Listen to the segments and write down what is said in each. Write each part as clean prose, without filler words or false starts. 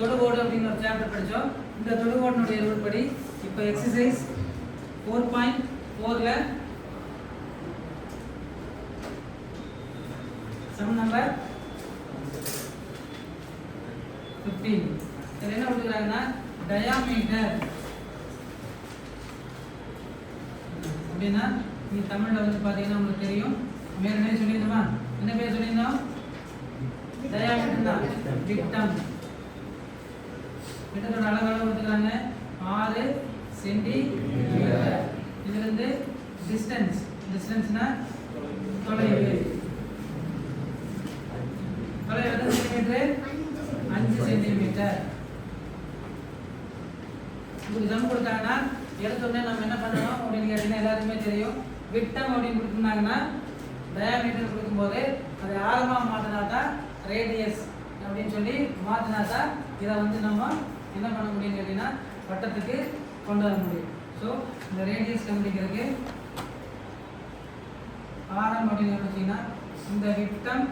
தொடுகோடு அப்படின்னு ஒரு சாப்டர் படித்தோம். இந்த தொடுகோடினுடைய ரூல் படி இப்போ எக்ஸசைஸ் 4.4ல சம் நம்பர் 15 இதில் என்ன கொடுக்குறாங்கன்னா டயாமீட்டர் அப்படின்னா நீ தமிழில் வந்து பார்த்தீங்கன்னா உங்களுக்கு தெரியும். வேறு என்ன சொல்லியிருந்தோமா? என்ன பேர் சொல்லியிருந்தோம்? டயாமீட்டர் தான். விட்டம் விட்டத்தோட அளவு கொடுத்துருக்காங்க 6 சென்டிமீட்டர். இதுலேருந்து டிஸ்டன்ஸ்னா தொலைவு எத்தனை சென்டிமீட்டர்? 5 சென்டிமீட்டர். உங்களுக்கு சம் கொடுத்தாங்கன்னா எடுத்தோடனே நம்ம என்ன பண்ணணும் அப்படின்னு கேட்டீங்கன்னா எல்லாருக்குமே தெரியும். விட்டம் அப்படின்னு கொடுத்துருந்தாங்கன்னா டயாமீட்டர் கொடுக்கும்போது அதை ஆழமாக மாற்றினா தான் ரேடியஸ் அப்படின்னு சொல்லி மாற்றினா தான் இதை வந்து நம்ம என்ன பண்ண முடியும்னு கேட்டிங்கன்னா வட்டத்துக்கு கொண்டு வர முடியும். ஸோ இந்த ரேடியஸ் கண்டுபிடிக்கிறதுக்கு ஆரம் அப்படின்னு வச்சிங்கன்னா இந்த விட்டம்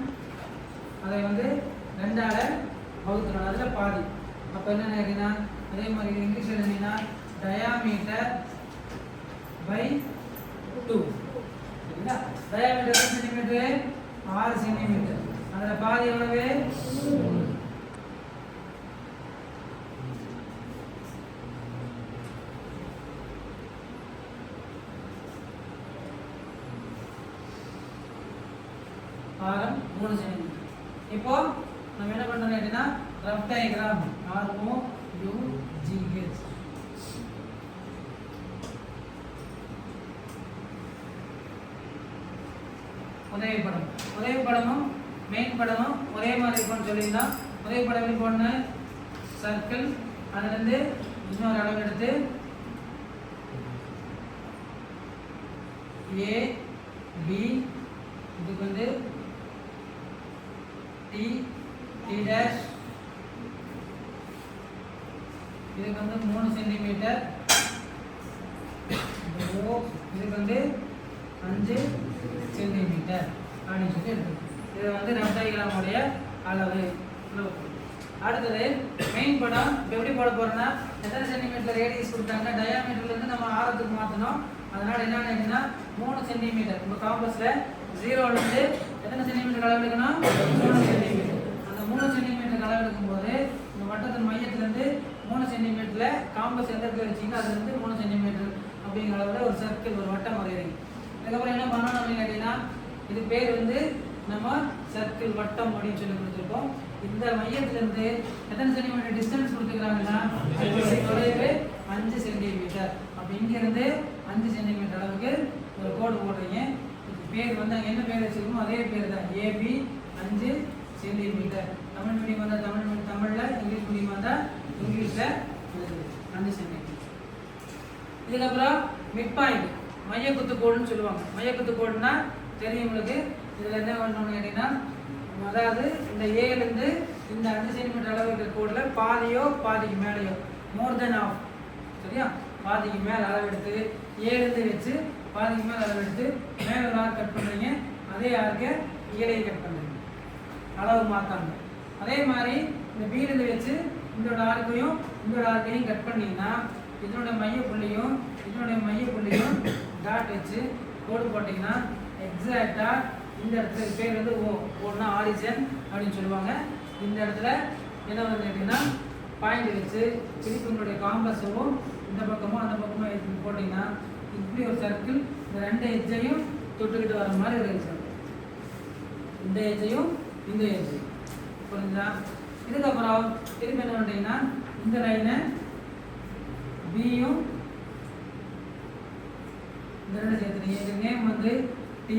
அதை வந்து 2ஆல் வகுத்துறோம், அதில் பாதி. அப்போ என்ன கேட்டிங்கன்னா அதே மாதிரி இங்கிலீஷ் எழுதிங்கன்னா டயாமீட்டர் பை 2. சரிங்களா? டயாமீட்டர் எத்தனை சென்டிமீட்டர்? 6 சென்டிமீட்டர். அதில் பாதி எவ்வளவு? 3 சென்டிமீட்டர். இப்போ நம்ம என்ன பண்றோம் அப்படின்னா ரஃப் டயகிராம் ROUGH உதவி படமும் மெயின் படமும் ஒரே மாதிரி இருக்கும்னு சொல்லியிருந்தோம். உதவி படம் எப்படி போடணும்? சர்க்கிள், அதுலேருந்து இன்னொரு அளவு எடுத்து AB, இதுக்கு வந்து T டேஷ், இதுக்கு வந்து 3 சென்டிமீட்டர். O இதுக்கு வந்து 5 சென்டிமீட்டர் அப்படின்னு சொல்லி இருக்கு. இது வந்து ரஃப் டயகிராமுடைய அளவு. அடுத்தது மெயின் படம் எப்படி போட போறோம்னா எத்தனை சென்டிமீட்டர் ரேடியஸ் கொடுத்தாங்க, டயாமீட்டர்லேருந்து நம்ம ஆரத்துக்கு மாற்றணும். அதனால என்னன்னா 3 சென்டிமீட்டர். இப்போ காம்பஸில் 0லேருந்து எத்தனை சென்டிமீட்டர் அளவு எடுக்கணும்? 3 சென்டிமீட்டர். அந்த 3 சென்டிமீட்டர் அளவு எடுக்கும்போது இந்த வட்டத்தின் மையத்திலேருந்து 3 சென்டிமீட்டரில் காம்பஸ் எந்த இடத்துல வச்சிங்கன்னா அதுலேருந்து 3 சென்டிமீட்டர் அப்படிங்கிற அளவில் ஒரு சர்க்கிள், ஒரு வட்டம் வரைகிறீங்க. அதுக்கப்புறம் என்ன பண்ணணும் அப்படின்னு கேட்டிங்கன்னா இது பேர் வந்து நம்ம சர்க்கிள் வட்டம் அப்படின்னு சொல்லி கொடுத்துருக்கோம். இந்த மையத்திலேருந்து எத்தனை சென்டிமீட்டர் டிஸ்டன்ஸ் கொடுத்துக்கிறாங்கன்னா தொலைவு 5 சென்டிமீட்டர். அப்போ இங்கேருந்து 5 சென்டிமீட்டர் அளவுக்கு ஒரு கோடு போடுறீங்க. பேர் வந்து அங்கே என்ன பேர் வச்சுருக்கோமோ அதே பேர் தான், AB 5 சென்டிமீட்டர். தமிழ் மீடியம் வந்தால் தமிழில், இங்கிலீஷ் மீடியம் வந்தால் இங்கிலீஷில் 5 சென்டிமீட்டர். இதுக்கப்புறம் மிட் பாயிண்ட், மையக்குத்து கோடுன்னு சொல்லுவாங்க. மையக்குத்து கோடுன்னா தெரியும் உங்களுக்கு. இதில் என்ன பண்ணணும்னு கேட்டிங்கன்னா அதாவது இந்த ஏலேருந்து இந்த 5 சென்டிமீட்டர் அளவு இருக்கிற கோடில் பாதியோ பாதிக்கு மேலேயோ மோர் தென் ஆஃப், சரியா, பாதிக்கு மேலே அளவு எடுத்து ஏலேருந்து வச்சு பாதிக்கு மேலே அளவு எடுத்து மேலே ஒரு ஆர்க் கட் பண்ணுறீங்க, அதே ஆர்க்கை கீழே கட் பண்ணுறீங்க, அளவு மாற்றாங்க. அதே மாதிரி இந்த பீலேருந்து வச்சு இதோட ஆர்க்கையும் இதோட ஆர்க்கையும் கட் பண்ணிங்கன்னா இதனுடைய மையப்புள்ளியும் இதனுடைய மையப்புள்ளியும் டாட் வச்சு கோடு போட்டிங்கன்னா எக்ஸாக்டாக இந்த இடத்துல பேர் வந்து ஓன்னா ஆரிஜன் அப்படின்னு சொல்லுவாங்க. இந்த இடத்துல என்ன வந்து கேட்டிங்கன்னா பாயிண்ட் வச்சு திருப்பி உங்களுடைய காம்பஸும் இந்த பக்கமும் அந்த பக்கமும் எடுத்து போட்டிங்கன்னா இப்படி ஒரு சர்க்கிள் இந்த 2 எட்ஜையும் தொட்டுக்கிட்டு வர மாதிரி ஒரு சர்க்கிள், இந்த எட்ஜையும் இந்த எட்ஜையும், புரிஞ்சுதா? இதுக்கப்புறம் திருப்பி என்ன பண்ணிட்டீங்கன்னா இந்த லைனை பியும் இந்த 2 சேர்த்துறீங்க. இது நேம் வந்து T,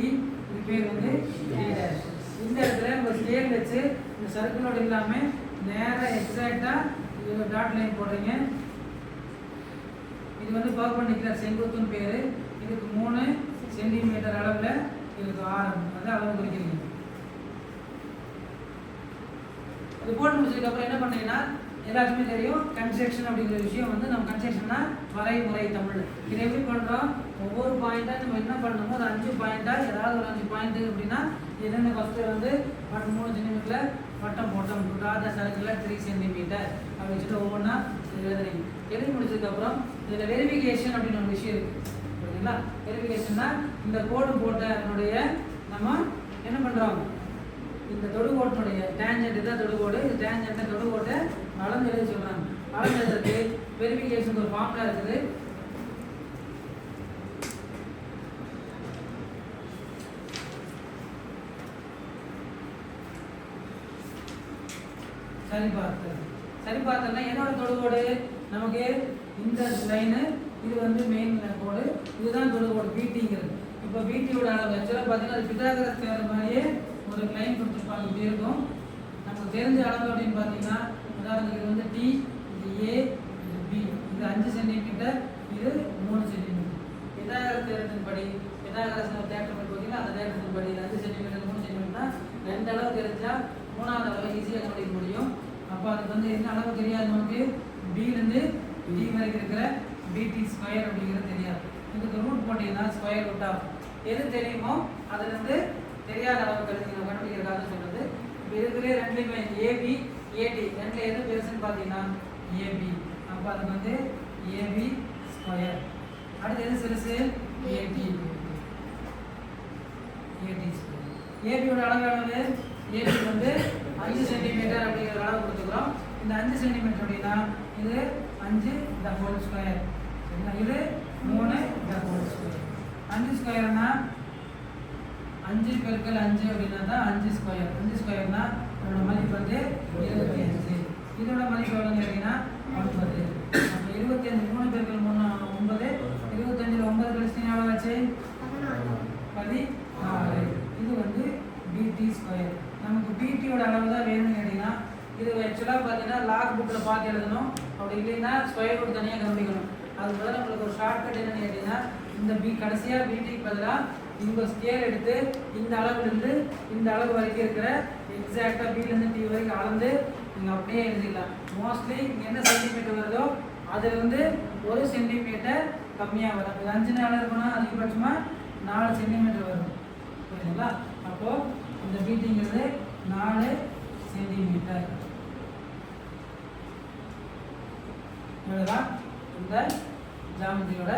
இது பேர் வந்து T டேஷ். இந்த இடத்துல ஒரு ஸ்கேல் வச்சு இந்த சர்க்கிளோட இல்லாமல் நேராக எக்ஸாக்டாக இது டாட் லைன் போடுறீங்க. இது வந்து பர்பெண்டிகுலர் செங்குத்துன்னு பேர். இதுக்கு 3 சென்டிமீட்டர் அளவில் இதுக்கு ஆரம், அதை அளவு குறிக்கிறீங்க. இது போட்டு முடிச்சதுக்கப்புறம் என்ன பண்ணுறீங்கன்னா எல்லாருக்குமே தெரியும் கன்ஸ்ட்ரக்ஷன் அப்படிங்கிற விஷயம் வந்து நம்ம கன்ஸ்ட்ரக்ஷன்னா வரைமுறை தமிழ். இதை எப்படி பண்ணுறோம்? ஒவ்வொரு பாயிண்ட்டாக நம்ம என்ன பண்ணணுமோ ஒரு 5 பாயிண்ட்டாக ஏதாவது ஒரு 5 பாயிண்ட்டு அப்படின்னா இதுன்னு ஃபஸ்ட்டு வந்து 3 சென்டிமீட்டரில் வட்டம் போட்டோம் ராஜா சர்க்கிளில் 3 சென்டிமீட்டர் அப்படி வச்சுட்டு ஒவ்வொன்றா எழுதுறீங்க. எழுதி முடிச்சதுக்கப்புறம் இதில் வெரிஃபிகேஷன் அப்படின்னு ஒரு விஷயம் இருக்குது புரியுதுங்களா. வெரிஃபிகேஷன்னா இந்த கோடு போட்டனுடைய நம்ம என்ன பண்ணுறோம், இந்த தொடுகோட்டினுடைய டேஞ்சன்ட் தான் தொடுகோடு, இது டேஞ்சன்ட் தொடுகோட்டை அளந்து எழுத சொல்கிறாங்க. அளந்து எழுதுறதுக்கு வெரிஃபிகேஷன் ஒரு ஃபார்முலா இருக்குது. சரி பார்த்தோம்னா என்னோட தொடுகோடு நமக்கு இந்த லைனு, இது வந்து மெயின் கோடு, இதுதான் தொடுகோடு பிடிங்கிறது. இப்போ பிடியோட அளவு ஆக்சுவலாக பார்த்தீங்கன்னா அது பிதாகரஸ் தேர்தல் மாதிரியே ஒரு லைன் கொடுத்துருப்பாங்க, இப்படி இருக்கும். நமக்கு தெரிஞ்ச அளவு அப்படின்னு பார்த்தீங்கன்னா உதாரணத்துக்கு இது வந்து டி, இது ஏ, இது பி, இது 5 சென்டிமீட்டர், இது 3 சென்டிமீட்டர். பிதாகரஸ் தேர்தலின் படி பிதாகரஸ் தேட்டர் பார்த்தீங்கன்னா அந்த தேட்டத்தின் படி 5 சென்டிமீட்டர் 3 சென்டிமீட்டர் 2 அளவு தெரிஞ்சால் 3வது அளவு ஈஸியாக கண்டுபிடிக்க முடியும். அப்போ அதுக்கு வந்து என்ன அளவு தெரியாது நமக்கு, பிலேருந்து டி வரைக்கும் இருக்கிற பிடி ஸ்கொயர் அப்படிங்கிறது தெரியாது. இதுக்கு ரூட் போட்டிங்கன்னா ஸ்கொயர் ரூட் ஆஃப் எது தெரியுமோ அதுலேருந்து தெரியாத அளவு கண்டுபிடிக்கிறதுக்காக சொல்கிறது. இப்போ இருக்கிற ரெண்டுமே ஏபி ஏடி ரெண்டில் எது பெருசுன்னு பார்த்தீங்கன்னா ஏபி. அப்போ அதுக்கு வந்து ஏபி ஸ்கொயர். அடுத்து எது சிறுசு, ஏடி ஸ்கொயர். ஏபியோட அளவு ஏபி வந்து 5 சென்டிமீட்டர் அப்படிங்கிற அளவு கொடுத்துக்கிறோம். இந்த 5 சென்டிமீட்டர் அப்படின்னா இது 5 த ஹோல் ஸ்கொயர், இது 3 த ஹோல் ஸ்கொயர். 5 ஸ்கொயர்னா 5 பெருக்கல் 5 அப்படின்னா தான் 5 ஸ்கொயர். 5 ஸ்கொயர்னா இதோட மதிப்பு வந்து 25. இதோட மதிப்பு எவ்வளோன்னு கேட்டிங்கன்னா 9. அப்போ 25 3 பெருக்கல் 3 9, 25 9 கழிச்சு எவ்வளோ ஆச்சு 14. இது வந்து பிடி ஸ்கொயர். நமக்கு பிடியோட அளவு தான் வேணும்னு கேட்டிங்கன்னா இது ஆக்சுவலாக பார்த்தீங்கன்னா லாக் புக்கில் பார்த்து எழுதணும், அப்படி இல்லைன்னா ஸ்கொயர் ரூட் தனியாக கண்டுபிடிக்கணும். அது பதிலாக நம்மளுக்கு ஒரு ஷார்ட்கட் என்னன்னு கேட்டிங்கன்னா இந்த கடைசியாக பிடிக்கு பதிலாக இந்த ஸ்கேல் எடுத்து இந்த அளவுலேருந்து இந்த அளவு வரைக்கும் இருக்கிற எக்ஸாக்டாக பிலேருந்து டி வரைக்கும் அளந்து நீங்கள் அப்படியே எழுதிடலாம். மோஸ்ட்லி இங்கே என்ன சென்டிமீட்டர் வருதோ அதில் வந்து 1 சென்டிமீட்டர் கம்மியாக வரும். இது 5 நாள் இருக்கணும், அதிகபட்சமாக 4 சென்டிமீட்டர் வரும் புரியுதுங்களா. அப்போது இந்த பிடிங்கிறது 4 சென்டிமீட்டர். இவ்வளோதான் இந்த ஜாமெட்ரியோட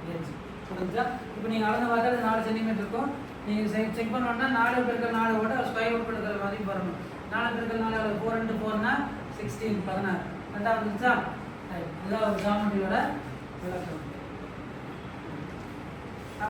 ரேஞ்ச் புரிஞ்சா. இப்போ நீங்கள் அளந்து பார்த்தா 4 சென்டிமீட்டர் இருக்கும். நீங்கள் செக் பண்ணோன்னா 4 பெருக்கல் 4 ஓட ஸ்கொயர் ரூட் எடுக்கிற மாதிரி வரணும். 4 பெருக்கல் 4 4 × 4னா 16 16. கரெக்டாக வந்துருச்சா. இதுதான் ஒரு ஜாமெட்ரியோட விளக்கம்.